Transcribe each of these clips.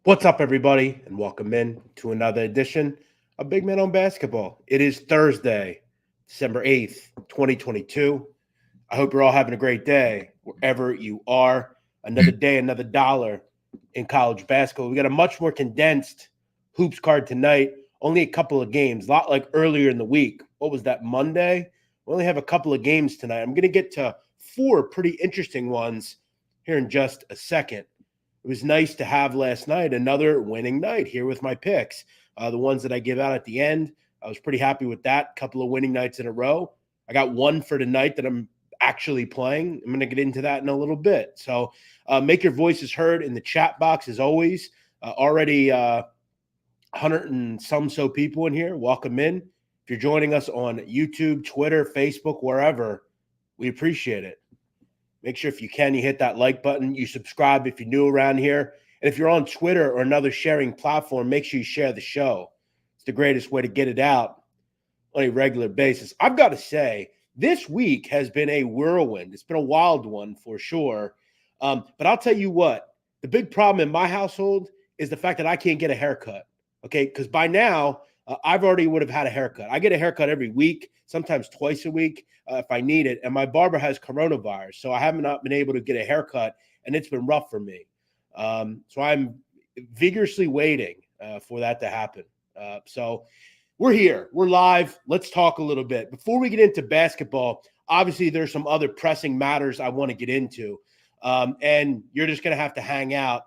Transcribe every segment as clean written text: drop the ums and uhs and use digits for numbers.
What's up, everybody, and welcome in to another edition of Big Man on Basketball. It is Thursday, December 8th, 2022. I hope you're all having a great day wherever you are. Another day, another dollar in college basketball. We got a much more condensed hoops card tonight. Only a couple of games, a lot like earlier in the week. What was that, Monday? We only have a couple of games tonight. I'm going to get to four pretty interesting ones here in just a second. It was nice to have last night another winning night here with my picks. The ones that I give out at the end, I was pretty happy with that. Couple of winning nights in a row. I got one for tonight that I'm actually playing. I'm going to get into that in a little bit. So make your voices heard in the chat box as always. Already 100 and some so people in here. Welcome in. If you're joining us on YouTube, Twitter, Facebook, wherever, we appreciate it. Make sure if you can, you hit that like button. You subscribe if you're new around here. And if you're on Twitter or another sharing platform, make sure you share the show. It's the greatest way to get it out on a regular basis. I've got to say, this week has been a whirlwind. It's been a wild one for sure. But I'll tell you what, the big problem in my household is the fact that I can't get a haircut. Okay, because by now, I've already would have had a haircut. I get a haircut every week, sometimes twice a week if I need it. And my barber has coronavirus, so I haven't not been able to get a haircut, and it's been rough for me. So I'm vigorously waiting for that to happen. So we're here. We're live. Let's talk a little bit. Before we get into basketball, obviously there's some other pressing matters I want to get into. And you're just going to have to hang out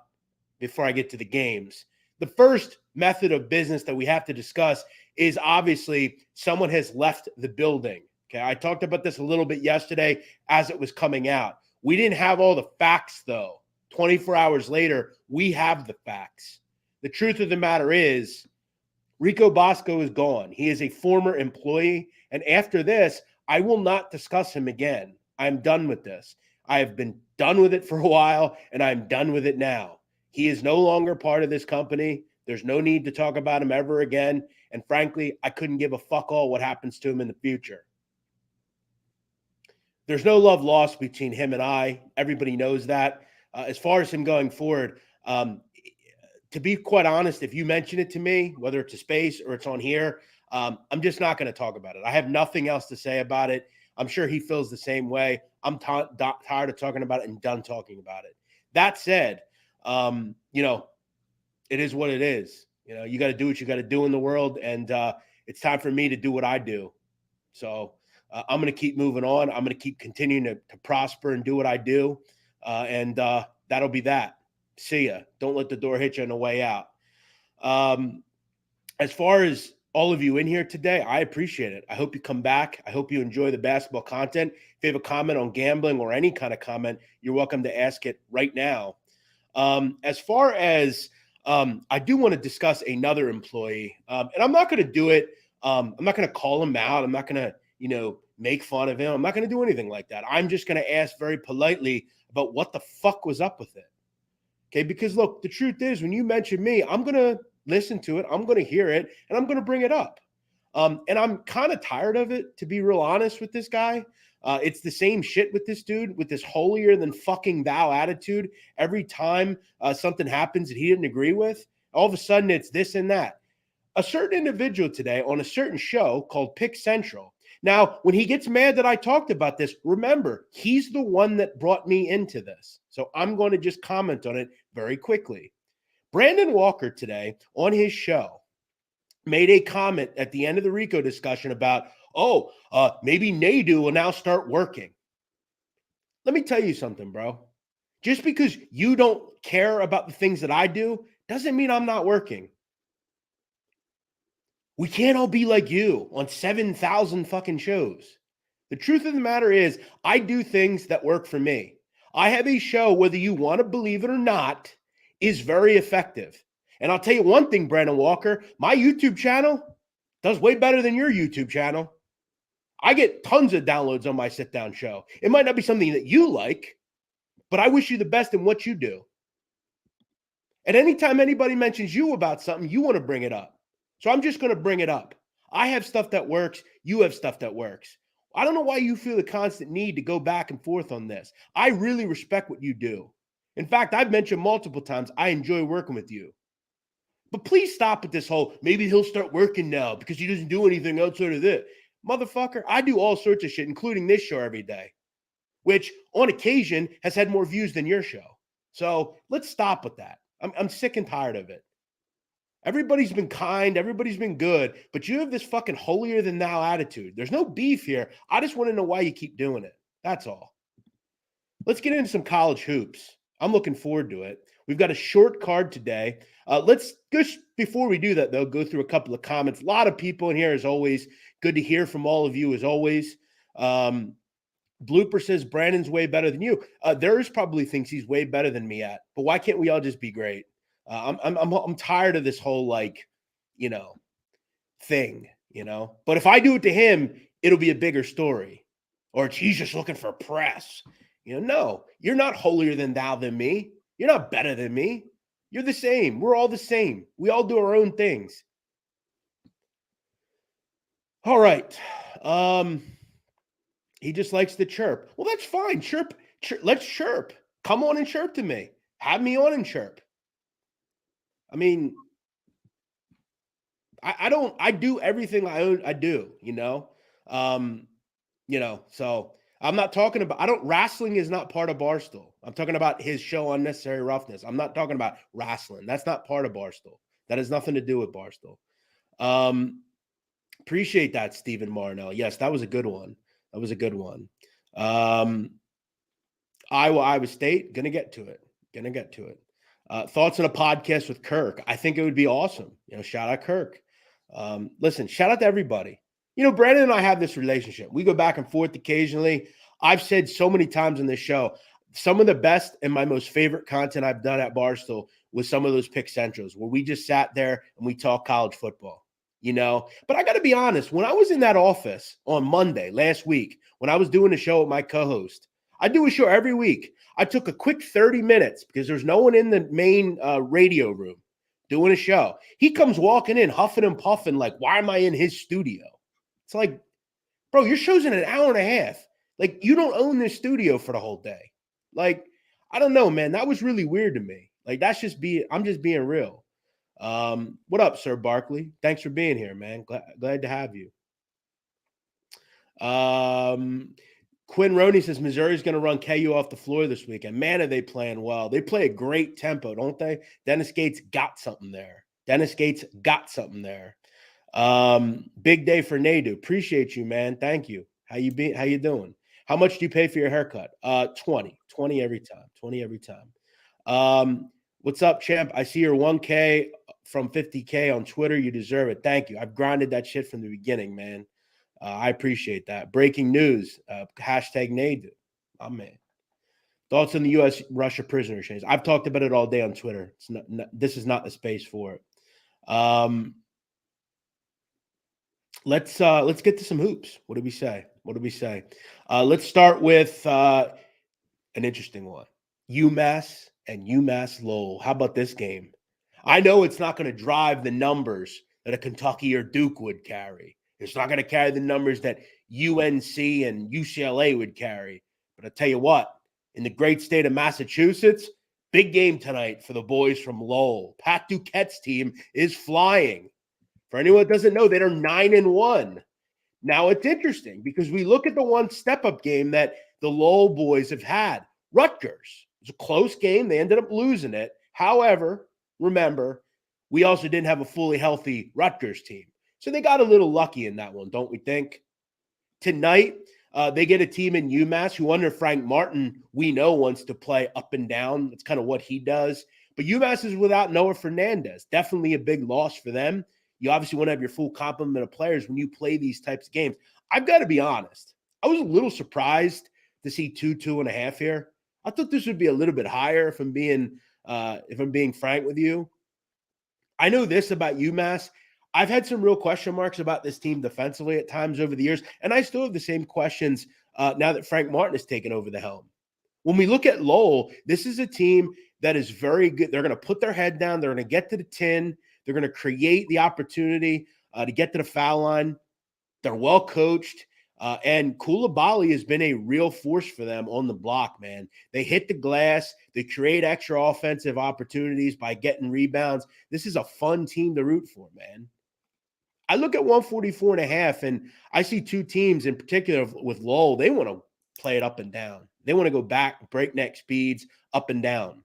before I get to the games. The first method of business that we have to discuss is obviously someone has left the building. Okay, I talked about this a little bit yesterday as it was coming out. We didn't have all the facts, though. 24 hours later, we have the facts. The truth of the matter is Rico Bosco is gone. He is a former employee, and after this, I will not discuss him again. I'm done with this. I have been done with it for a while, and I'm done with it now. He is no longer part of this company. There's no need to talk about him ever again. And frankly, I couldn't give a fuck all what happens to him in the future. There's no love lost between him and I. Everybody knows that. As far as him going forward, to be quite honest, if you mention it to me, whether it's a space or it's on here, I'm just not going to talk about it. I have nothing else to say about it. I'm sure he feels the same way. I'm tired of talking about it and done talking about it. That said, it is what it is. You got to do what you got to do in the world, and it's time for me to do what I do. So I'm going to keep moving on. I'm going to keep continuing to prosper and do what I do, and that'll be that. See ya. Don't let the door hit you on the way out. As far as all of you in here today, I appreciate it. I hope you come back. I hope you enjoy the basketball content. If you have a comment on gambling or any kind of comment, you're welcome to ask it right now. As far as I do want to discuss another employee, and I'm not going to do it. I'm not going to call him out. I'm not going to, make fun of him. I'm not going to do anything like that. I'm just going to ask very politely about what the fuck was up with it. Okay, because look, the truth is, when you mention me, I'm going to listen to it. I'm going to hear it, and I'm going to bring it up. And I'm kind of tired of it, to be real honest with this guy. It's the same shit with this dude, with this holier than fucking thou attitude. Every time something happens that he didn't agree with, all of a sudden it's this and that. A certain individual today on a certain show called Pick Central. Now, when he gets mad that I talked about this, remember, he's the one that brought me into this. So I'm going to just comment on it very quickly. Brandon Walker today on his show made a comment at the end of the Rico discussion about, maybe Nadu will now start working. Let me tell you something, bro. Just because you don't care about the things that I do doesn't mean I'm not working. We can't all be like you on 7,000 fucking shows. The truth of the matter is, I do things that work for me. I have a show, whether you want to believe it or not, is very effective. And I'll tell you one thing, Brandon Walker, my YouTube channel does way better than your YouTube channel. I get tons of downloads on my sit-down show. It might not be something that you like, but I wish you the best in what you do. And anytime anybody mentions you about something, you want to bring it up. So I'm just going to bring it up. I have stuff that works. You have stuff that works. I don't know why you feel the constant need to go back and forth on this. I really respect what you do. In fact, I've mentioned multiple times, I enjoy working with you. But please stop with this whole, maybe he'll start working now because he doesn't do anything outside of this. Motherfucker, I do all sorts of shit, including this show every day, which on occasion has had more views than your show. So let's stop with that. I'm sick and tired of it. Everybody's been kind. Everybody's been good. But you have this fucking holier than thou attitude. There's no beef here. I just want to know why you keep doing it. That's all. Let's get into some college hoops. I'm looking forward to it. We've got a short card today. Let's just, before we do that, though, go through a couple of comments. A lot of people in here, as always. Good to hear from all of you, as always. Blooper says Brandon's way better than you. There's probably thinks he's way better than me at, but why can't we all just be great? I'm tired of this whole thing, But if I do it to him, it'll be a bigger story. Or he's just looking for press. No, you're not holier than thou than me. You're not better than me. You're the same. We're all the same. We all do our own things. All right. He just likes to chirp. Well, that's fine. Chirp. Let's chirp. Come on and chirp to me. Have me on and chirp. I mean, I do everything I do, so I'm not talking about, wrestling is not part of Barstool. I'm talking about his show, Unnecessary Roughness. I'm not talking about wrestling. That's not part of Barstool. That has nothing to do with Barstool. Appreciate that, Stephen Marnell. Yes, that was a good one. Iowa State, gonna get to it. Thoughts on a podcast with Kirk? I think it would be awesome. Shout out Kirk. Listen, shout out to everybody. Brandon and I have this relationship. We go back and forth occasionally. I've said so many times on this show, some of the best and my most favorite content I've done at Barstool was some of those pick centrals where we just sat there and we talked college football, But I got to be honest, when I was in that office on Monday last week, when I was doing a show with my co-host, I do a show every week. I took a quick 30 minutes because there's no one in the main radio room doing a show. He comes walking in, huffing and puffing, like, why am I in his studio? It's like, bro, your show's in an hour and a half. Like, you don't own this studio for the whole day. Like, I don't know, man. That was really weird to me. Like, I'm just being real. What up, Sir Barkley? Thanks for being here, man. Glad to have you. Quinn Roney says Missouri's going to run KU off the floor this weekend. Man, are they playing well. They play a great tempo, don't they? Dennis Gates got something there. Big day for Nadu. Appreciate you, man. Thank you. How you doing? How much do you pay for your haircut? 20 every time. What's up, champ? I see your 1K from 50K on Twitter. You deserve it. Thank you. I've grinded that shit from the beginning, man. I appreciate that. Breaking news, hashtag Nadu. Oh, man. Thoughts on the U.S.-Russia prisoner exchange? I've talked about it all day on Twitter. This is not the space for it. Let's get to some hoops. What do we say? Let's start with an interesting one. UMass and UMass Lowell. How about this game? I know it's not going to drive the numbers that a Kentucky or Duke would carry. It's not going to carry the numbers that UNC and UCLA would carry. But I tell you what, in the great state of Massachusetts, big game tonight for the boys from Lowell. Pat Duquette's team is flying. For anyone that doesn't know, they're 9-1. Now, it's interesting because we look at the one step-up game that the Lowell boys have had. Rutgers. It was a close game. They ended up losing it. However, remember, we also didn't have a fully healthy Rutgers team. So they got a little lucky in that one, don't we think? Tonight, they get a team in UMass who, under Frank Martin, we know wants to play up and down. That's kind of what he does. But UMass is without Noah Fernandez. Definitely a big loss for them. You obviously want to have your full complement of players when you play these types of games. I've got to be honest. I was a little surprised to see 2.5 here. I thought this would be a little bit higher if I'm being frank with you. I know this about UMass. I've had some real question marks about this team defensively at times over the years, and I still have the same questions now that Frank Martin has taken over the helm. When we look at Lowell, this is a team that is very good. They're going to put their head down. They're going to get to the 10. They're going to create the opportunity to get to the foul line. They're well coached. And Koulibaly has been a real force for them on the block, man. They hit the glass. They create extra offensive opportunities by getting rebounds. This is a fun team to root for, man. I look at 144.5, and I see two teams in particular with Lowell. They want to play it up and down. They want to go back, breakneck speeds, up and down.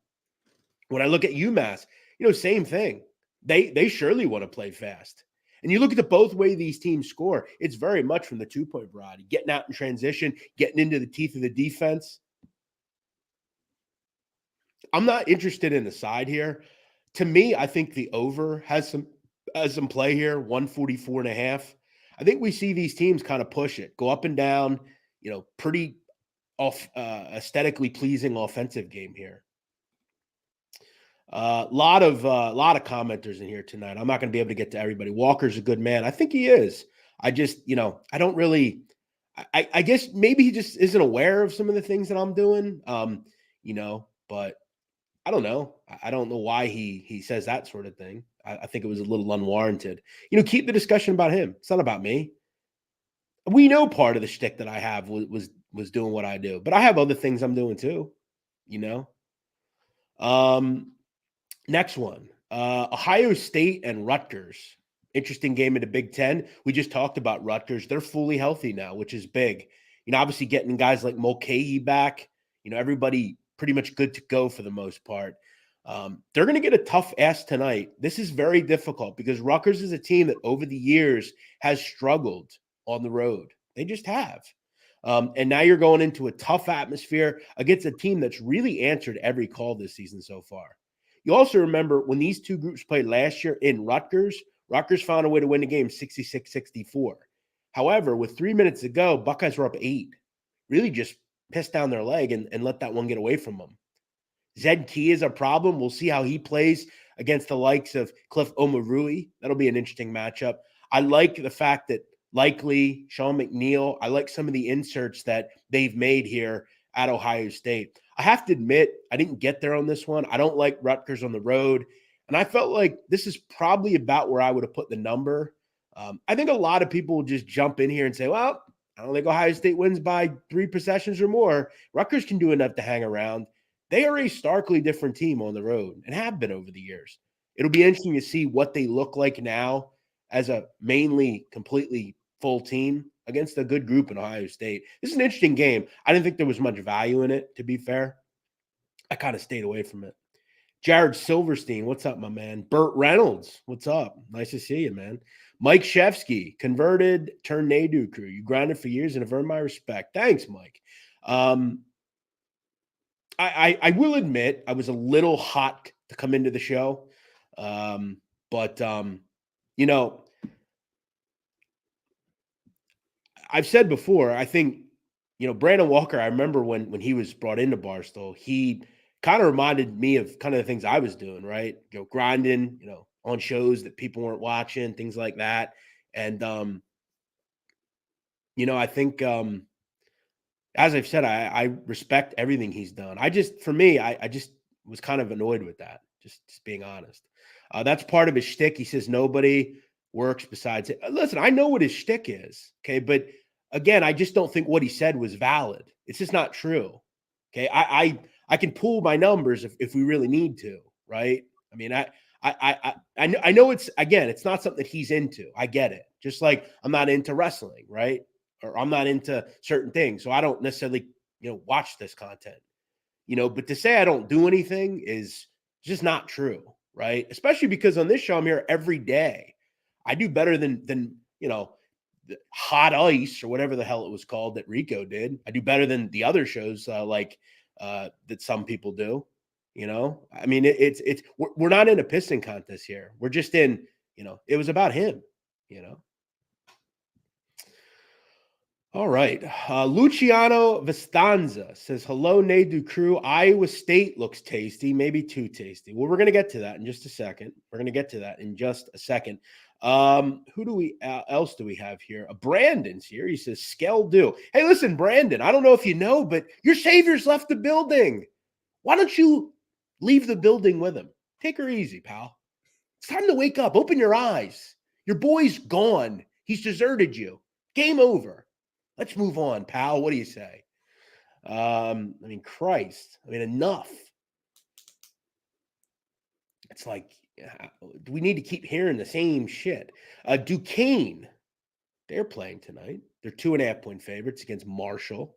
When I look at UMass, same thing. They surely want to play fast. And you look at the both way these teams score, it's very much from the two-point variety, getting out in transition, getting into the teeth of the defense. I'm not interested in the side here. To me, I think the over has some play here, 144.5. I think we see these teams kind of push it, go up and down, pretty aesthetically pleasing offensive game here. A lot of commenters in here tonight. I'm not going to be able to get to everybody. Walker's a good man. I think he is. I just, I don't really. I guess maybe he just isn't aware of some of the things that I'm doing. But I don't know. I don't know why he says that sort of thing. I think it was a little unwarranted. Keep the discussion about him. It's not about me. We know part of the shtick that I have was doing what I do, but I have other things I'm doing too. Next one, Ohio State and Rutgers. Interesting game in the Big Ten. We just talked about Rutgers. They're fully healthy now, which is big. Obviously getting guys like Mulcahy back. Everybody pretty much good to go for the most part. They're going to get a tough ask tonight. This is very difficult because Rutgers is a team that over the years has struggled on the road. They just have. And now you're going into a tough atmosphere against a team that's really answered every call this season so far. You also remember when these two groups played last year in Rutgers found a way to win the game 66-64. However, with 3 minutes to go, Buckeyes were up 8. Really just pissed down their leg and let that one get away from them. Zed Key is a problem. We'll see how he plays against the likes of Cliff Omarui. That'll be an interesting matchup. I like the fact that likely Sean McNeil, I like some of the inserts that they've made here at Ohio State. I have to admit, I didn't get there on this one. I don't like Rutgers on the road. And I felt like this is probably about where I would have put the number. I think a lot of people will just jump in here and say, well, I don't think Ohio State wins by 3 possessions or more. Rutgers can do enough to hang around. They are a starkly different team on the road and have been over the years. It'll be interesting to see what they look like now as a mainly completely full team against a good group in Ohio State. This is an interesting game. I didn't think there was much value in it, to be fair. I kind of stayed away from it. Jared Silverstein, what's up, my man? Burt Reynolds, what's up? Nice to see you, man. Mike Shevsky, converted turned Nadu crew. You grinded for years and have earned my respect. Thanks, Mike. I will admit I was a little hot to come into the show. But I've said before, I think, Brandon Walker, I remember when he was brought into Barstool, he kind of reminded me of kind of the things I was doing, right? Grinding, on shows that people weren't watching, things like that. And, I think, as I've said, I respect everything he's done. I just was kind of annoyed with that, just being honest. That's part of his shtick. He says nobody works besides it. Listen, I know what his shtick is, okay? But again, I just don't think what he said was valid. It's just not true, okay? I can pull my numbers if we really need to, right? I mean, I know it's not something that he's into. I get it. Just like I'm not into wrestling, right? Or I'm not into certain things. So I don't necessarily, watch this content, but to say I don't do anything is just not true, right? Especially because on this show, I'm here every day. I do better than the Hot Ice or whatever the hell it was called that Rico did. I do better than the other shows that some people do. I mean, we're not in a pissing contest here. We're just in, it was about him, All right. Luciano Vistanza says, hello, Nadu crew. Iowa State looks tasty, maybe too tasty. Well, we're going to get to that in just a second. Who else do we have here? Brandon's here. He says, Skell do. Hey, listen, Brandon, I don't know if you know, but your savior's left the building. Why don't you leave the building with him? Take her easy, pal. It's time to wake up. Open your eyes. Your boy's gone. He's deserted you. Game over. Let's move on, pal. What do you say? I mean, Christ. I mean, enough. It's like, do we need to keep hearing the same shit? Duquesne, they're playing tonight. They're 2.5-point favorites against Marshall.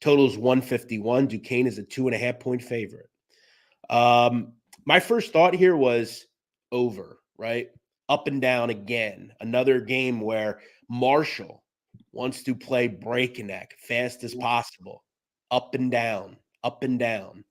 Total's 151. Duquesne is a 2.5-point favorite. My first thought here was over, right? Up and down again. Another game where Marshall wants to play breakneck, fast as possible, up and down, up and down.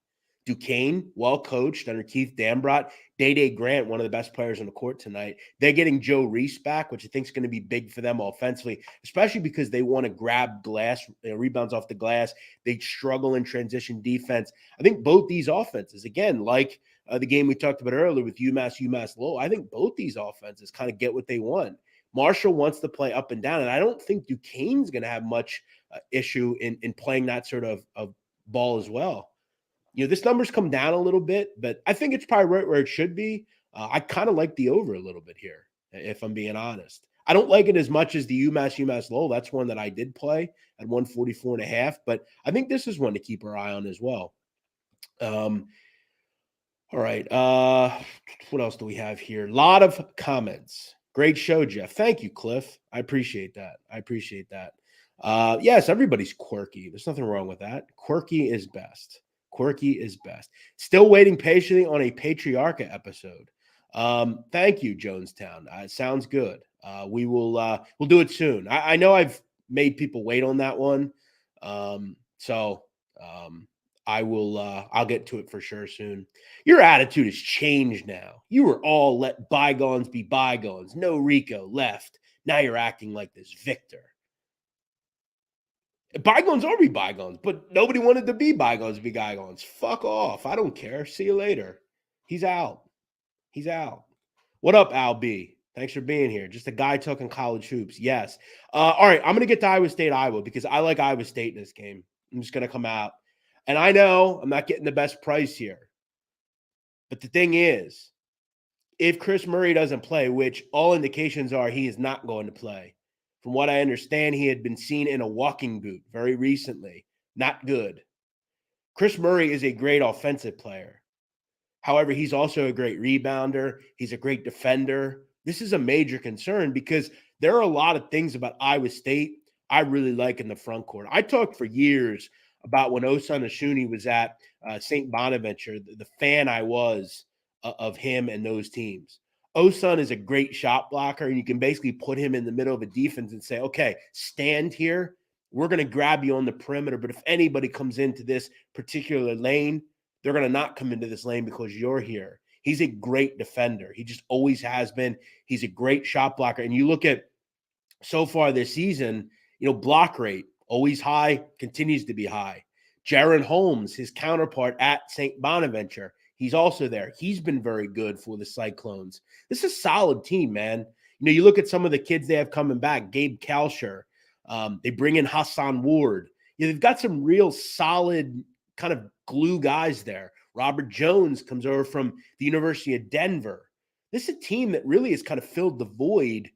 Duquesne, well coached under Keith Dambrot. Day Grant, one of the best players on the court tonight. They're getting Joe Reese back, which I think is going to be big for them offensively, especially because they want to grab glass, rebounds off the glass. They struggle in transition defense. I think both these offenses, again, like the game we talked about earlier with UMass Lowell, I think both these offenses kind of get what they want. Marshall wants to play up and down, and I don't think Duquesne's going to have much issue in playing that sort of ball as well. This number's come down a little bit, but I think it's probably right where it should be. I kind of like the over a little bit here, if I'm being honest. I don't like it as much as the UMass Lowell. That's one that I did play at 144.5, but I think this is one to keep our eye on as well. All right. What else do we have here? A lot of comments. Great show, Jeff. Thank you, Cliff. I appreciate that. Yes, everybody's quirky. There's nothing wrong with that. Quirky is best. Still waiting patiently on a Patriarcha episode. Thank you, Jonestown. It sounds good. We'll do it soon. I know I've made people wait on that one. I'll get to it for sure soon. Your attitude has changed now. You were all let bygones be bygones. No Rico left. Now you're acting like this Victor. Bygones are be bygones, but nobody wanted to be bygones be bygones. Fuck off. I don't care. See you later. He's out. What up, Al B? Thanks for being here. Just a guy talking college hoops. Yes. All right. I'm going to get to Iowa because I like Iowa State in this game. I'm just going to come out. And I know I'm not getting the best price here. But the thing is, if Chris Murray doesn't play, which all indications are he is not going to play, from what I understand, he had been seen in a walking boot very recently. Not good. Chris Murray is a great offensive player. However, he's also a great rebounder. He's a great defender. This is a major concern because there are a lot of things about Iowa State I really like in the front court. I talked for years about when Osun Ashuni was at St. Bonaventure, the fan I was of him and those teams. Osun is a great shot blocker, and you can basically put him in the middle of a defense and say, okay, stand here. We're going to grab you on the perimeter, but if anybody comes into this particular lane, they're going to not come into this lane because you're here. He's a great defender. He just always has been. He's a great shot blocker. And you look at so far this season, block rate, always high, continues to be high. Jaron Holmes, his counterpart at St. Bonaventure, he's also there. He's been very good for the Cyclones. This is a solid team, man. You look at some of the kids they have coming back, Gabe Kalsher. They bring in Hassan Ward. They've got some real solid kind of glue guys there. Robert Jones comes over from the University of Denver. This is a team that really has kind of filled the void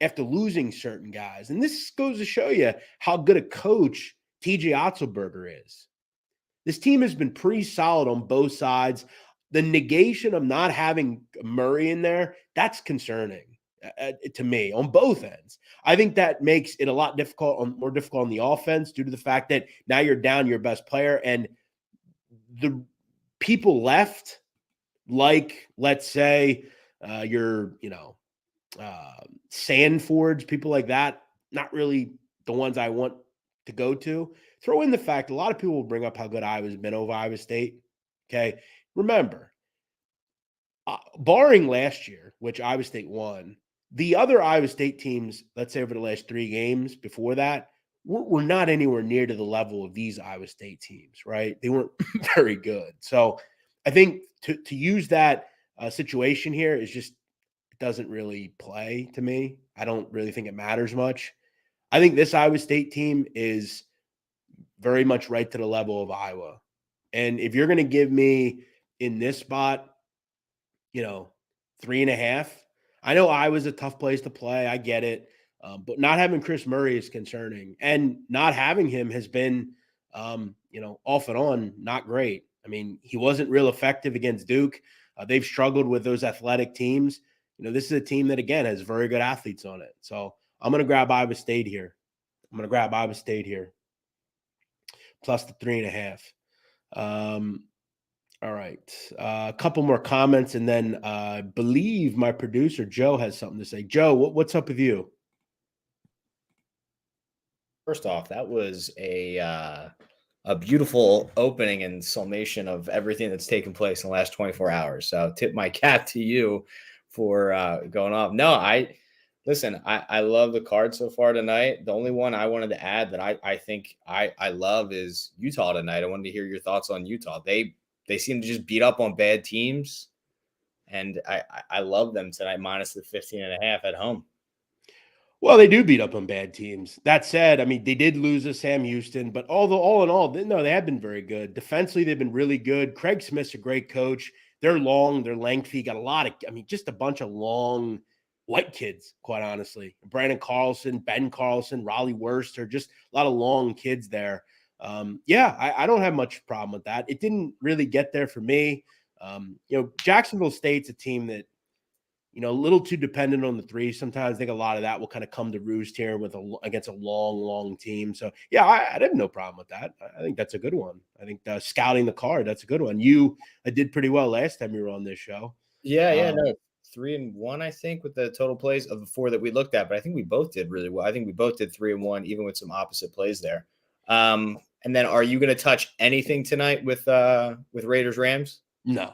after losing certain guys. And this goes to show you how good a coach TJ Otzelberger is. This team has been pretty solid on both sides. The negation of not having Murray in there, that's concerning to me on both ends. I think that makes it a lot more difficult on the offense due to the fact that now you're down your best player and the people left, like, let's say, Sandfords, people like that, not really the ones I want to go to. Throw in the fact a lot of people will bring up how good Iowa's been over Iowa State. Okay. Remember, barring last year, which Iowa State won, the other Iowa State teams, let's say over the last 3 games before that, were not anywhere near to the level of these Iowa State teams, right? They weren't very good. So I think to use that situation here is just, it doesn't really play to me. I don't really think it matters much. I think this Iowa State team is very much right to the level of Iowa. And if you're going to give me in this spot, 3.5, I know Iowa's a tough place to play. I get it. But not having Chris Murray is concerning, and not having him has been, off and on, not great. I mean, he wasn't real effective against Duke. They've struggled with those athletic teams. This is a team that, again, has very good athletes on it. So I'm going to grab Iowa State here. Plus the 3.5. All right. A couple more comments, and then I believe my producer, Joe, has something to say. Joe, what's up with you? First off, that was a beautiful opening and summation of everything that's taken place in the last 24 hours. So tip my cap to you for going off. No, I love the card so far tonight. The only one I wanted to add that I think I love is Utah tonight. I wanted to hear your thoughts on Utah. They seem to just beat up on bad teams, and I love them tonight minus the 15.5 at home. Well, they do beat up on bad teams. That said, I mean, they did lose to Sam Houston, but all in all, no, they have been very good. Defensively, they've been really good. Craig Smith's a great coach. They're long, they're lengthy, got a lot of, just a bunch of long white kids, quite honestly. Brandon Carlson, Ben Carlson, Raleigh Worster, just a lot of long kids there. I don't have much problem with that. It didn't really get there for me. Jacksonville State's a team that, a little too dependent on the three. Sometimes I think a lot of that will kind of come to roost here against a long team. So, yeah, I have no problem with that. I think that's a good one. I think scouting the card, that's a good one. You did pretty well last time you were on this show. Yeah, no. 3-1, I think, with the total plays of the 4 that we looked at, but I think we both did really well. I think we both did 3-1, even with some opposite plays there. And then, are you going to touch anything tonight with Raiders Rams? No,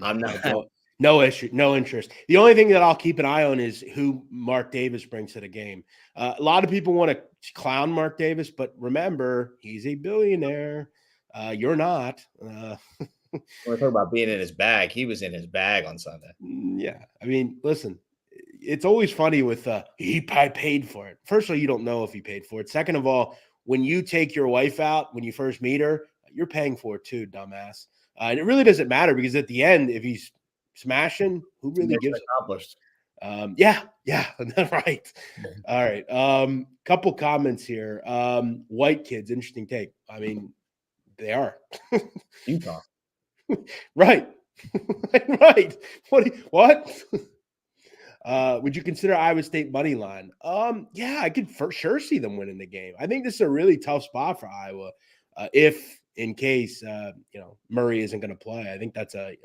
I'm not. No issue, no interest. The only thing that I'll keep an eye on is who Mark Davis brings to the game. A lot of people want to clown Mark Davis, but remember, he's a billionaire. You're not. When we talk about being in his bag, he was in his bag on Sunday. Yeah. I mean, listen, it's always funny with he paid for it. First of all, you don't know if he paid for it. Second of all, when you take your wife out, when you first meet her, you're paying for it too, dumbass. And it really doesn't matter because at the end, if he's smashing, who really gives accomplished? Yeah, right. All right. Couple comments here. White kids, interesting take. I mean, they are. Utah. Right. Right. What? Would you consider Iowa State money line? Yeah, I could for sure see them winning the game. I think this is a really tough spot for Iowa. If in case Murray isn't going to play, I think that's a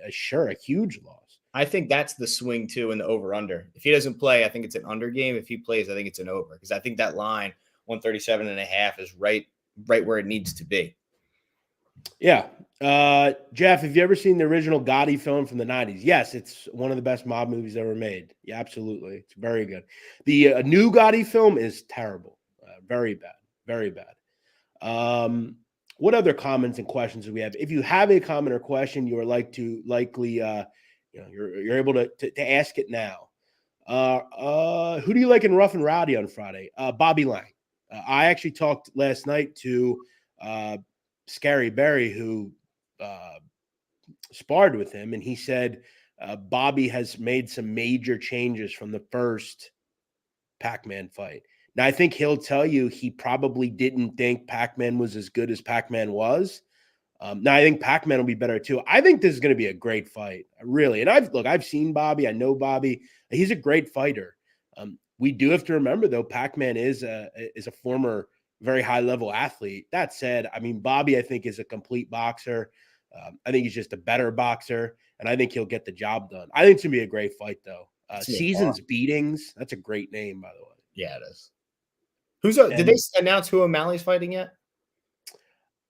huge loss. I think that's the swing too in the over/under. If he doesn't play, I think it's an under game. If he plays, I think it's an over because I think that line 137.5 is right where it needs to be. Yeah. Jeff, have you ever seen the original Gotti film from the 90s? Yes, it's one of the best mob movies ever made. Yeah, absolutely. It's very good. The new Gotti film is terrible. Very bad. Very bad. What other comments and questions do we have? If you have a comment or question, you are likely you're able to ask it now. Who do you like in Rough and Rowdy on Friday? Bobby Lang. I actually talked last night to Scary Barry, who sparred with him, and he said Bobby has made some major changes from the first Pac-Man fight. Now, I think he'll tell you he probably didn't think Pac-Man was as good as Pac-Man was. Now, I think Pac-Man will be better too. I think this is going to be a great fight, really. And I've seen Bobby. I know Bobby. He's a great fighter. We do have to remember, though, Pac-Man is a former very high-level athlete. That said, I mean, Bobby, I think, is a complete boxer. I think he's just a better boxer, and I think he'll get the job done. I think it's going to be a great fight, though. Seasons Beatings, that's a great name, by the way. Yeah, it is. Did they announce who O'Malley's fighting yet?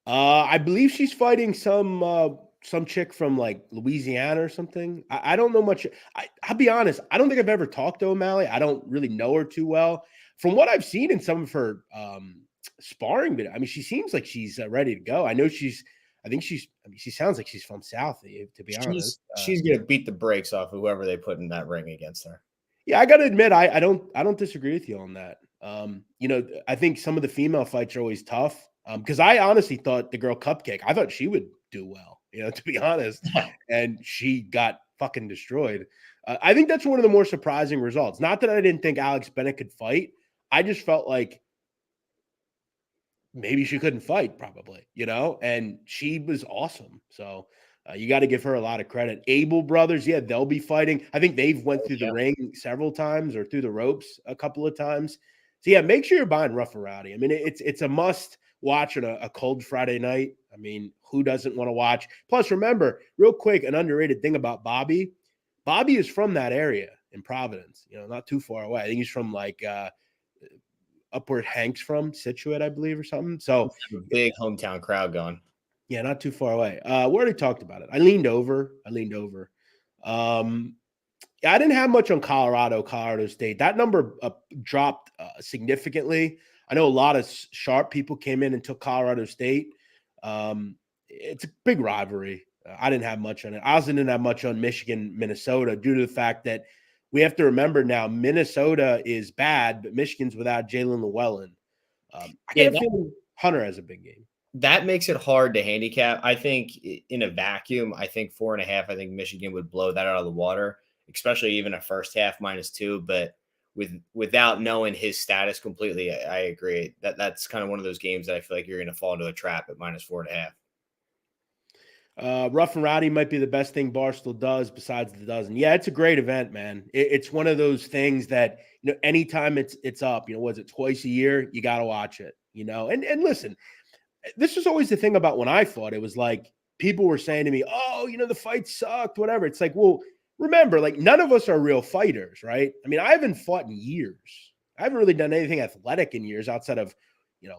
I believe she's fighting some chick from like Louisiana or something. I don't know much. I'll be honest. I don't think I've ever talked to O'Malley. I don't really know her too well. From what I've seen in some of her sparring, but I mean, she seems like she's ready to go. I know she sounds like she's from South. To be honest, she's gonna beat the brakes off whoever they put in that ring against her. Yeah, I got to admit, I don't disagree with you on that. I think some of the female fights are always tough. Because I honestly thought the girl Cupcake, I thought she would do well, to be honest. And she got fucking destroyed. I think that's one of the more surprising results. Not that I didn't think Alex Bennett could fight. I just felt like maybe she couldn't fight, probably, and she was awesome. So you got to give her a lot of credit. Abel brothers, yeah, they'll be fighting. I think they've went through the ring several times or through the ropes a couple of times. So yeah, make sure you're buying Rough and Rowdy. I mean, it's a must watch on a cold Friday night. I mean, who doesn't want to watch? Plus, remember, real quick, an underrated thing about Bobby. Bobby is from that area in Providence, not too far away. I think he's from like up where Hank's from, Situate, I believe, or something. So a big hometown crowd going. Yeah, not too far away. We already talked about it. I leaned over. I didn't have much on Colorado State. That number dropped significantly. I know a lot of sharp people came in and took Colorado State. It's a big rivalry. I didn't have much on it. I also didn't have much on Michigan, Minnesota, due to the fact that we have to remember now Minnesota is bad, but Michigan's without Jalen Llewellyn. I get a feeling Hunter has a big game. That makes it hard to handicap. I think in a vacuum, I think 4.5, I think Michigan would blow that out of the water, especially even a first half -2. But without knowing his status completely, I agree that's kind of one of those games that I feel like you're going to fall into a trap at -4.5. Rough and Rowdy might be the best thing Barstool does besides the dozen. Yeah, it's a great event, man. It's one of those things that, anytime it's up, was it twice a year? You got to watch it, and listen, this was always the thing about when I fought. It was like people were saying to me, oh, the fight sucked, whatever. It's like, well, remember, like none of us are real fighters, right? I mean, I haven't fought in years. I haven't really done anything athletic in years outside of,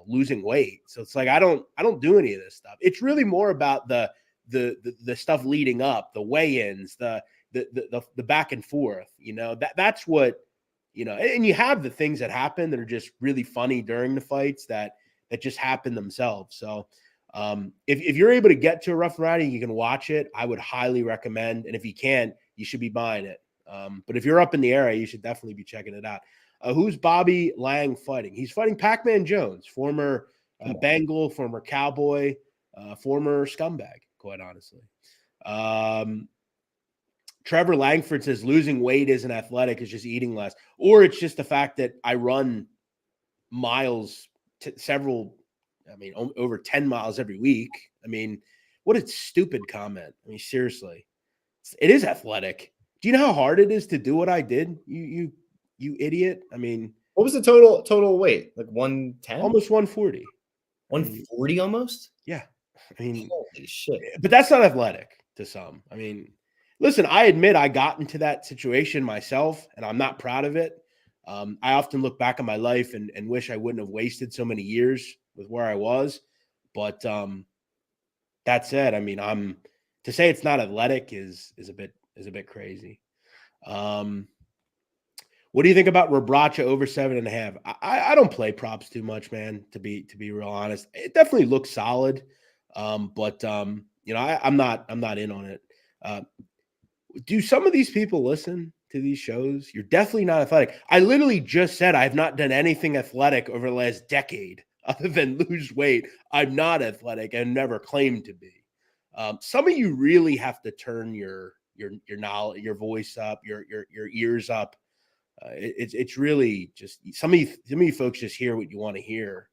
losing weight. So it's like I don't do any of this stuff. It's really more about the stuff leading up, the weigh-ins, the back and forth, that's what, and you have the things that happen that are just really funny during the fights that just happen themselves. So if you're able to get to a Rough and Rowdy, you can watch it. I would highly recommend. And if you can't, you should be buying it. But if you're up in the area, you should definitely be checking it out. Who's Bobby Lang fighting? He's fighting Pac-Man Jones, former Bengal, former Cowboy, former scumbag, quite honestly. Trevor Langford says losing weight isn't athletic, it's just eating less. Or it's just the fact that I run miles, over 10 miles every week. I mean, what a stupid comment. I mean, seriously, it is athletic. Do you know how hard it is to do what I did? You idiot. I mean, what was the total weight? Like 110? Almost 140. 140 almost? Yeah. I mean, holy shit. But that's not athletic to some. I mean, listen, I admit I got into that situation myself, and I'm not proud of it. I often look back on my life and wish I wouldn't have wasted so many years with where I was. But that said, I mean, to say it's not athletic is a bit crazy. What do you think about Rebracha over 7.5? I don't play props too much, man, to be real honest. It definitely looks solid. But I'm not in on it. Do some of these people listen to these shows? You're definitely not athletic. I literally just said I've not done anything athletic over the last decade other than lose weight. I'm not athletic and never claimed to be. Some of you really have to turn your knowledge, your voice up, your ears up. It's really just some of you folks just hear what you want to hear.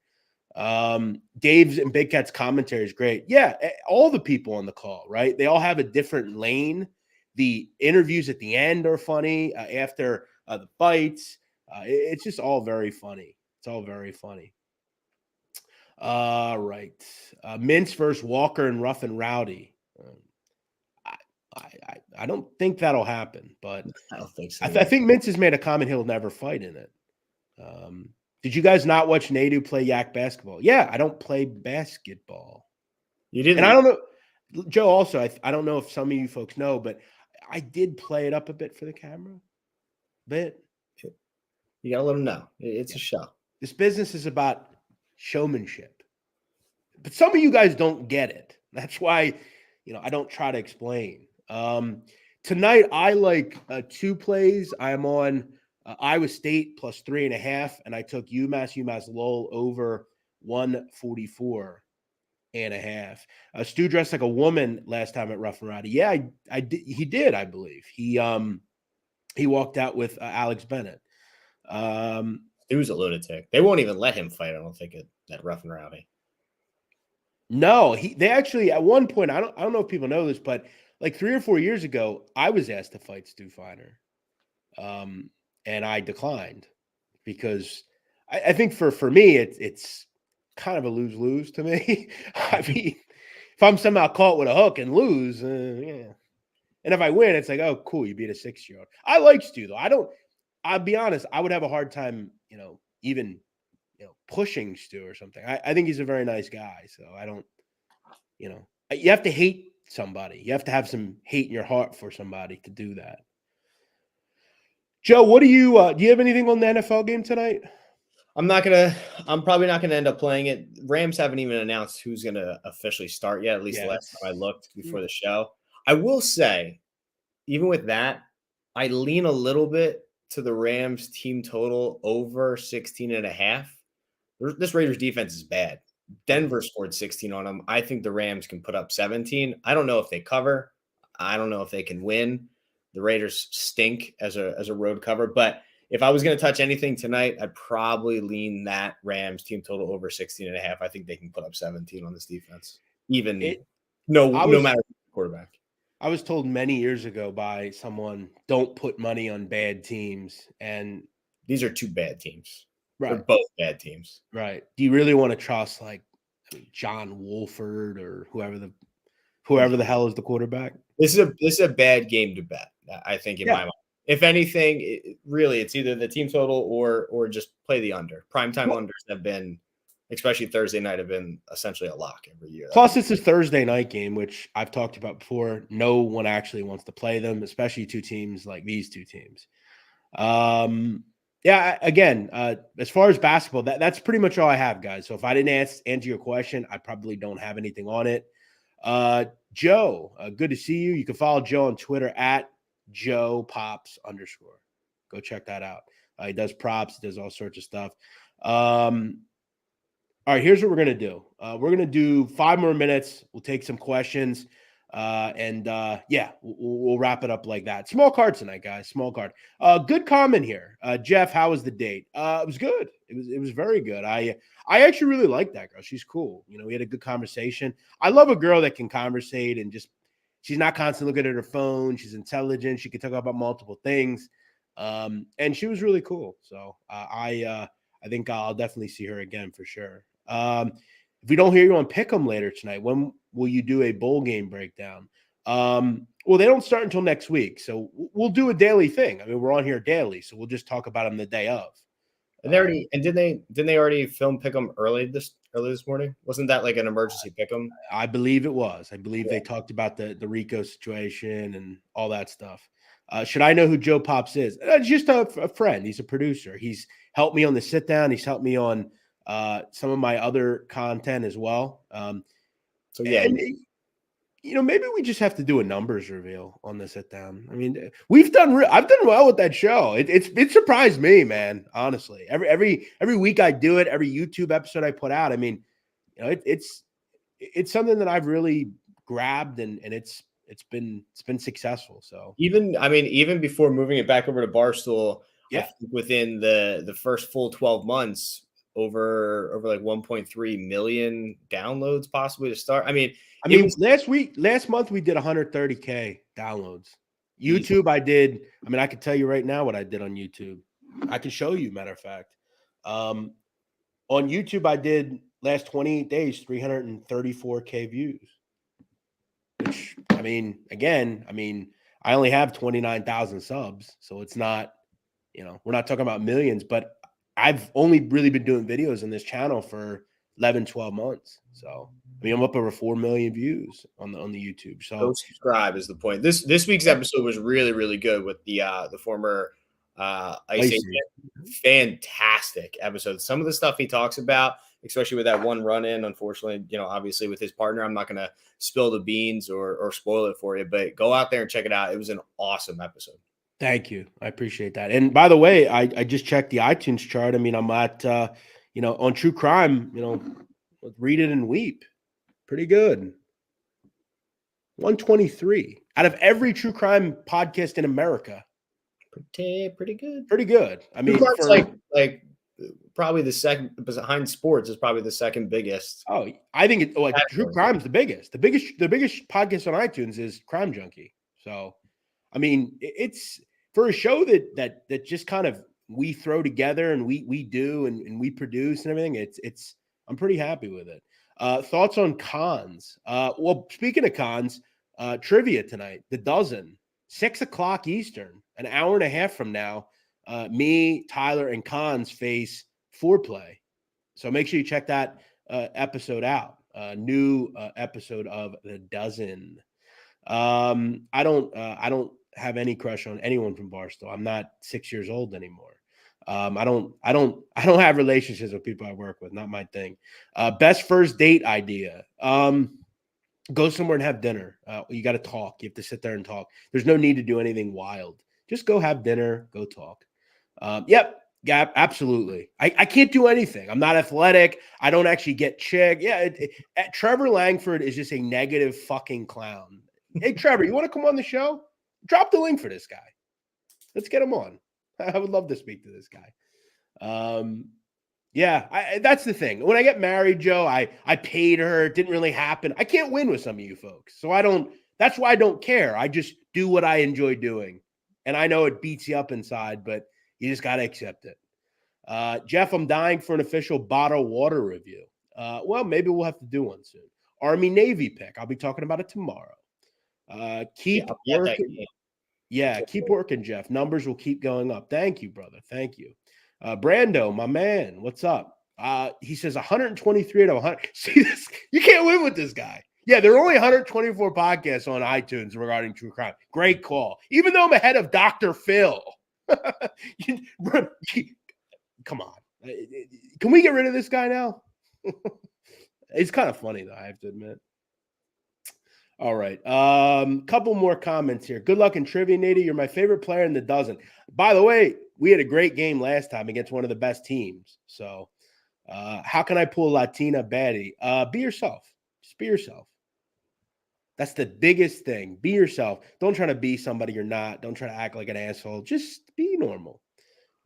Dave's and Big Cat's commentary is great. Yeah, all the people on the call, right? They all have a different lane. The interviews at the end are funny after the fights. It's just all very funny. It's all very funny. Right. Mintz versus Walker and Rough and Rowdy. I don't think that'll happen, but I don't think so. I think Mintz has made a comment he'll never fight in it. Did you guys not watch Nadu play yak basketball? Yeah, I don't play basketball. You didn't. And I don't know, Joe, also, I don't know if some of you folks know, but I did play it up a bit for the camera. But you got to let them know. It's a show. This business is about showmanship. But some of you guys don't get it. That's why, I don't try to explain. Tonight, I like 2 plays. I'm on Iowa State plus 3.5, and I took UMass Lowell over 144.5. Stu dressed like a woman last time at Rough and Rowdy. Yeah, I did. He did, I believe. He walked out with Alex Bennett. He was a lunatic. They won't even let him fight. I don't think that Rough and Rowdy. No, they actually at one point, I don't know if people know this, but like 3 or 4 years ago, I was asked to fight Stu Feiner. And I declined because I think for me it's kind of a lose-lose to me. I mean, if I'm somehow caught with a hook and lose, yeah. And if I win, it's like, oh, cool, you beat a 6-year-old. I like Stu though. I'll be honest, I would have a hard time, even pushing Stu or something. I think he's a very nice guy. So I don't, you have to hate somebody. You have to have some hate in your heart for somebody to do that. Joe, what do you have anything on the NFL game tonight? I'm probably not gonna end up playing it. Rams haven't even announced who's gonna officially start yet, at least the last time I looked before the show. I will say, even with that, I lean a little bit to the Rams team total over 16.5. This Raiders defense is bad. Denver scored 16 on them. I think the Rams can put up 17. I don't know if they cover. I don't know if they can win. The Raiders stink as a road cover, but if I was going to touch anything tonight, I'd probably lean that Rams team total over 16.5. I think they can put up 17 on this defense, no matter the quarterback. I was told many years ago by someone, don't put money on bad teams. And these are two bad teams. Right. They're both bad teams. Right. Do you really want to trust John Wolford or whoever the hell is the quarterback? This is a bad game to bet, I think, in my mind. If anything, it's either the team total or just play the under. Primetime unders have been, especially Thursday night, have been essentially a lock every year. Plus, it's a Thursday night game, which I've talked about before. No one actually wants to play them, especially two teams like these two teams. Yeah, again, as far as basketball, that's pretty much all I have, guys. So if I didn't answer your question, I probably don't have anything on it. Joe, good to see you. You can follow Joe on Twitter at JoePops_. Go check that out. He does props, does all sorts of stuff. All right, here's what we're going to do. We're going to do 5 more minutes. We'll take some questions. We'll wrap it up like that. Small card tonight, guys. Small card. Good comment here. Jeff, how was the date? It was good. It was very good. I actually really like that girl. She's cool. We had a good conversation. I love a girl that can conversate and she's not constantly looking at her phone. She's intelligent. She can talk about multiple things. And she was really cool. So I think I'll definitely see her again for sure. If we don't hear you on Pick'em later tonight, when will you do a bowl game breakdown? Well, they don't start until next week, so we'll do a daily thing. I mean, we're on here daily, so we'll just talk about them the day of. And didn't they already film Pick'em early this morning? Wasn't that like an emergency Pick'em? I believe it was. I believe they talked about the Rico situation and all that stuff. Should I know who Joe Pops is? Just a friend. He's a producer. He's helped me on the sit down. He's helped me on some of my other content as well. Maybe we just have to do a numbers reveal on the sit down. I mean, I've done well with that show. It surprised me, man. Honestly, every week I do it. Every YouTube episode I put out. I mean, it's something that I've really grabbed and it's been successful. So even before moving it back over to Barstool, yeah, I think within the first full 12 months, over like 1.3 million downloads possibly to start. Last month we did 130K downloads. YouTube, I could tell you right now what I did on YouTube. I can show you, matter of fact. On YouTube, I did last 28 days, 334K views. Which, I only have 29,000 subs. So it's not, we're not talking about millions, but I've only really been doing videos on this channel for 11, 12 months. So, I'm up over 4 million views on the YouTube. So go subscribe is the point. This week's episode was really, really good with the former Ice Agent. Fantastic episode. Some of the stuff he talks about, especially with that one run-in, unfortunately, obviously with his partner, I'm not going to spill the beans or spoil it for you, but go out there and check it out. It was an awesome episode. Thank you. I appreciate that. And by the way, I just checked the iTunes chart. I'm at, on True Crime, Read It and Weep. Pretty good. 123 out of every true crime podcast in America. Pretty good. Pretty good. Like probably the second behind sports is probably the second biggest. Oh, I think true crime is the biggest. The biggest podcast on iTunes is Crime Junkie. So, I mean, it's for a show that just kind of we throw together and we do and we produce and everything. It's I'm pretty happy with it. Thoughts on cons? Well, speaking of cons, trivia tonight, the dozen, 6:00 Eastern, an hour and a half from now. Me, Tyler, and Cons face Foreplay. So make sure you check that episode out. New episode of the dozen. I don't have any crush on anyone from Barstool. I'm not 6 years old anymore. I don't have relationships with people I work with. Not my thing. Best first date idea. Go somewhere and have dinner. You got to talk. You have to sit there and talk. There's no need to do anything wild. Just go have dinner. Go talk. Yep. Yeah, absolutely. I can't do anything. I'm not athletic. I don't actually get chick. Yeah. Trevor Langford is just a negative fucking clown. Hey, Trevor, you want to come on the show? Drop the link for this guy. Let's get him on. I would love to speak to this guy. Yeah, that's the thing. When I get married, Joe, I paid her. It didn't really happen. I can't win with some of you folks. So that's why I don't care. I just do what I enjoy doing. And I know it beats you up inside, but you just got to accept it. Jeff, I'm dying for an official bottled water review. Maybe we'll have to do one soon. Army-Navy pick. I'll be talking about it tomorrow. Keep working. Yeah, keep working, Jeff. Numbers will keep going up. Thank you, brother. Thank you. Brando, my man, what's up? He says 123 out of 100. See this? You can't win with this guy. Yeah, there are only 124 podcasts on iTunes regarding true crime. Great call. Even though I'm ahead of Dr. Phil. Come on. Can we get rid of this guy now? It's kind of funny, though, I have to admit. All right. Couple more comments here. Good luck in trivia, Nady. You're my favorite player in the dozen. By the way, we had a great game last time against one of the best teams. So how can I pull Latina baddie? Be yourself. Just be yourself. That's the biggest thing. Be yourself. Don't try to be somebody you're not. Don't try to act like an asshole. Just be normal.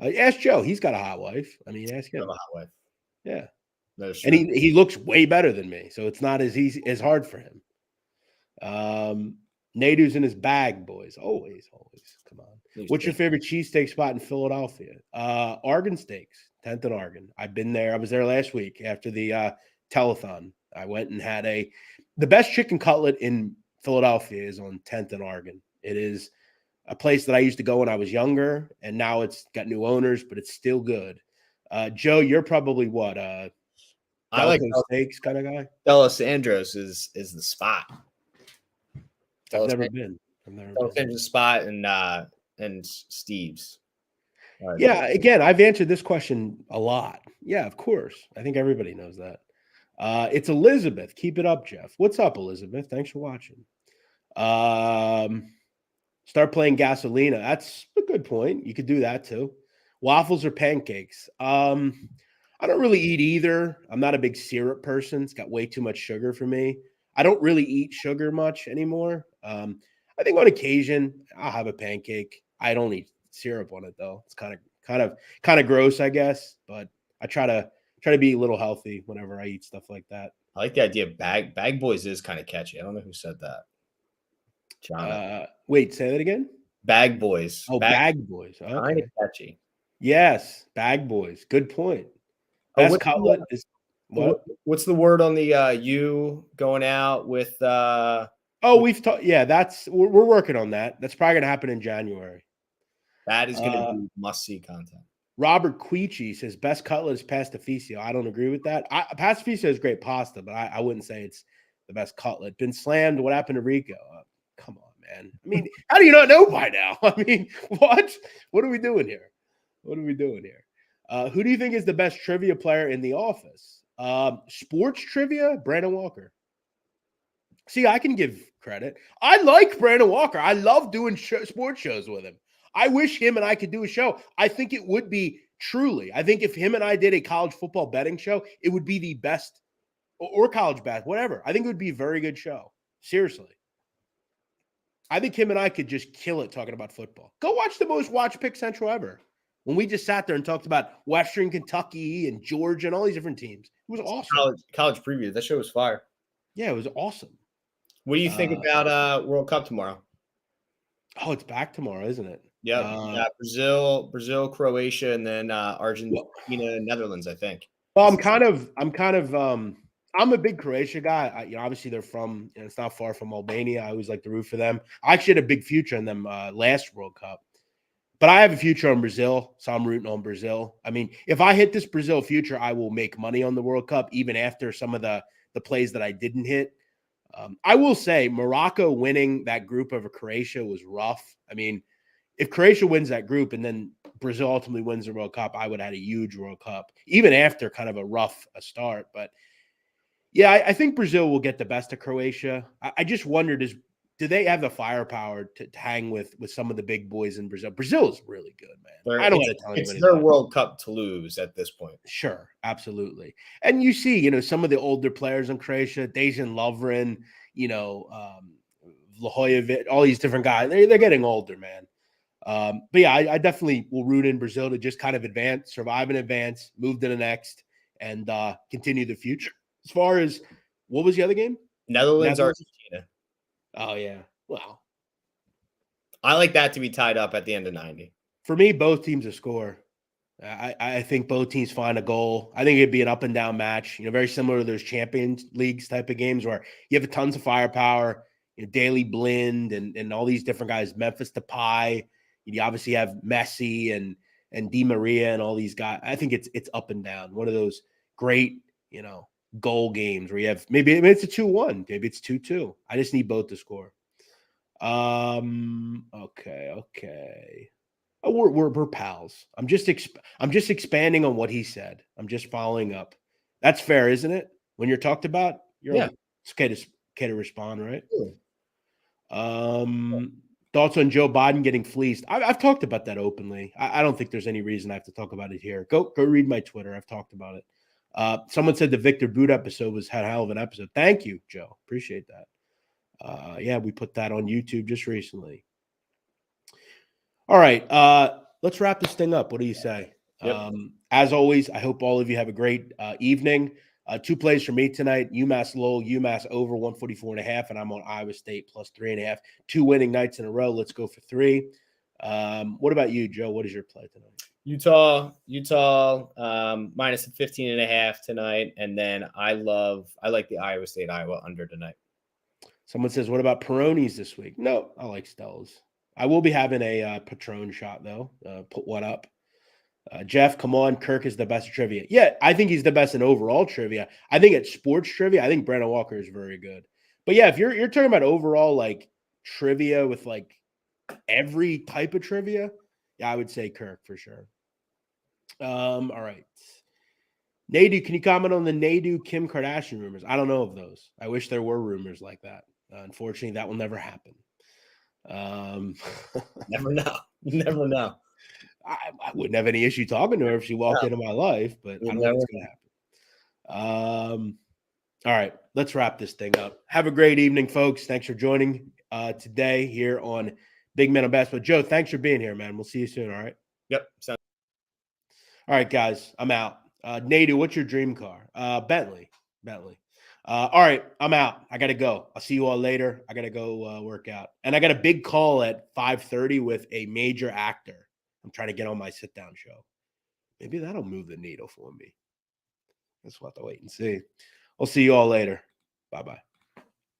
Ask Joe. He's got a hot wife. I mean, ask him. I have a hot wife. Yeah. And he looks way better than me. So it's not as easy, as hard for him. Nadu's in his bag, boys. Always. Come on. What's your favorite cheesesteak spot in Philadelphia? Argon Steaks, 10th and Argon. I've been there. I was there last week after the telethon. I went and had the best chicken cutlet in Philadelphia is on 10th and Argon. It is a place that I used to go when I was younger, and now it's got new owners, but it's still good. Joe, you're probably what? I like steaks kind of guy. Delisandro's is the spot. I've never been. The spot and Steve's. Yeah, again, I've answered this question a lot. Yeah, of course. I think everybody knows that. It's Elizabeth. Keep it up, Jeff. What's up, Elizabeth? Thanks for watching. Start playing Gasolina. That's a good point. You could do that too. Waffles or pancakes? I don't really eat either. I'm not a big syrup person. It's got way too much sugar for me. I don't really eat sugar much anymore. I think on occasion I'll have a pancake. I don't eat syrup on it though. It's kind of gross, I guess. But I try to be a little healthy whenever I eat stuff like that. I like the idea of bag boys is kind of catchy. I don't know who said that. John. Wait, say that again. Bag boys. Oh, bag boys. Okay. Kind of catchy. Yes, bag boys. Good point. Best cutlet is what? What's the word on the you going out with? We've talked. Yeah, we're working on that. That's probably gonna happen in January. That is gonna be must-see content. Robert Quici says best cutlet is pastificio. I don't agree with that. Pastificio is great pasta, but I wouldn't say it's the best cutlet. Been slammed. What happened to Rico? Come on, man. I mean, how do you not know by now? I mean, what? What are we doing here? Who do you think is the best trivia player in the office? Sports trivia, Brandon Walker. See, I can give credit. I like Brandon Walker. I love doing sports shows with him. I wish him and I could do a show. I think it would be truly. I think if him and I did a college football betting show, it would be the best, or college basketball, whatever. I think it would be a very good show. Seriously. I think him and I could just kill it talking about football. Go watch the most watched Pick Central ever. when we just sat there and talked about Western Kentucky and Georgia and all these different teams. It was awesome. College preview. That show was fire. Yeah, it was awesome. What do you think about World Cup tomorrow? Oh, it's back tomorrow, isn't it? Yeah, Brazil, Croatia, and then Argentina, Netherlands, I think. Well, I'm a big Croatia guy. Obviously they're from, it's not far from Albania. I always like to root for them. I actually had a big future in them last World Cup, but I have a future on Brazil, so I'm rooting on Brazil. I mean, if I hit this Brazil future, I will make money on the World Cup, even after some of the plays that I didn't hit. I will say Morocco winning that group over Croatia was rough. I mean, if Croatia wins that group and then Brazil ultimately wins the World Cup, I would have had a huge World Cup, even after kind of a rough start. But yeah, I think Brazil will get the best of Croatia. I just wondered, do they have the firepower to hang with some of the big boys in Brazil? Brazil is really good, man. I don't want to tell anybody. It's their World Cup to lose at this point. Sure, absolutely. And you see, some of the older players in Croatia, Dejan Lovren, Lahojevic, all these different guys, they're getting older, man. But yeah, I definitely will root in Brazil to just kind of advance, survive and advance, move to the next, and continue the future. As far as what was the other game? Netherlands, Argentina. Oh yeah. Wow. I like that to be tied up at the end of 90. For me, both teams will score. I think both teams find a goal. I think it'd be an up and down match, very similar to those Champions Leagues type of games where you have tons of firepower, Daley Blind and all these different guys, Memphis Depay. You obviously have Messi and Di Maria and all these guys. I think it's up and down. One of those great, goal games where you have maybe it's a 2-1, maybe it's 2-2. I just need both to score. Okay. Oh, we're pals. I'm just expanding on what he said. I'm just following up. That's fair, isn't it? When you're talked about, it's okay to respond, right? Yeah. Thoughts on Joe Biden getting fleeced? I've talked about that openly. I don't think there's any reason I have to talk about it here. Go read my Twitter. I've talked about it. Someone said the Victor Boot episode had a hell of an episode. Thank you, Joe. Appreciate that. Yeah, we put that on YouTube just recently. All right. Let's wrap this thing up. What do you say? Yep. As always, I hope all of you have a great evening. 2 plays for me tonight. UMass Lowell, UMass over 144.5, and I'm on Iowa State plus 3.5. 2 winning nights in a row. Let's go for 3. What about you, Joe? What is your play tonight? Utah, minus 15.5 tonight, and then I like the Iowa State Iowa under tonight. Someone says, what about Peronis this week? No, I like Stella's. I will be having a Patron shot, though. Put one up. Jeff, come on. Kirk is the best at trivia. Yeah, I think he's the best in overall trivia. I think at sports trivia, I think Brandon Walker is very good. But yeah, if you're talking about overall like trivia with like every type of trivia, yeah, I would say Kirk for sure. All right. Nadu, can you comment on the Nadu Kim Kardashian rumors? I don't know of those. I wish there were rumors like that. Unfortunately, that will never happen. Never know. Never know. I wouldn't have any issue talking to her if she walked into my life, but I don't think it's going to happen. All right, let's wrap this thing up. Have a great evening, folks. Thanks for joining today here on Big Men on Basketball. Joe, thanks for being here, man. We'll see you soon, all right? Yep. All right, guys, I'm out. Nadu, what's your dream car? Bentley. All right, I'm out. I got to go. I'll see you all later. I got to go work out. And I got a big call at 5:30 with a major actor. I'm trying to get on my sit-down show. Maybe that'll move the needle for me. Let's have to wait and see. I'll see you all later. Bye-bye.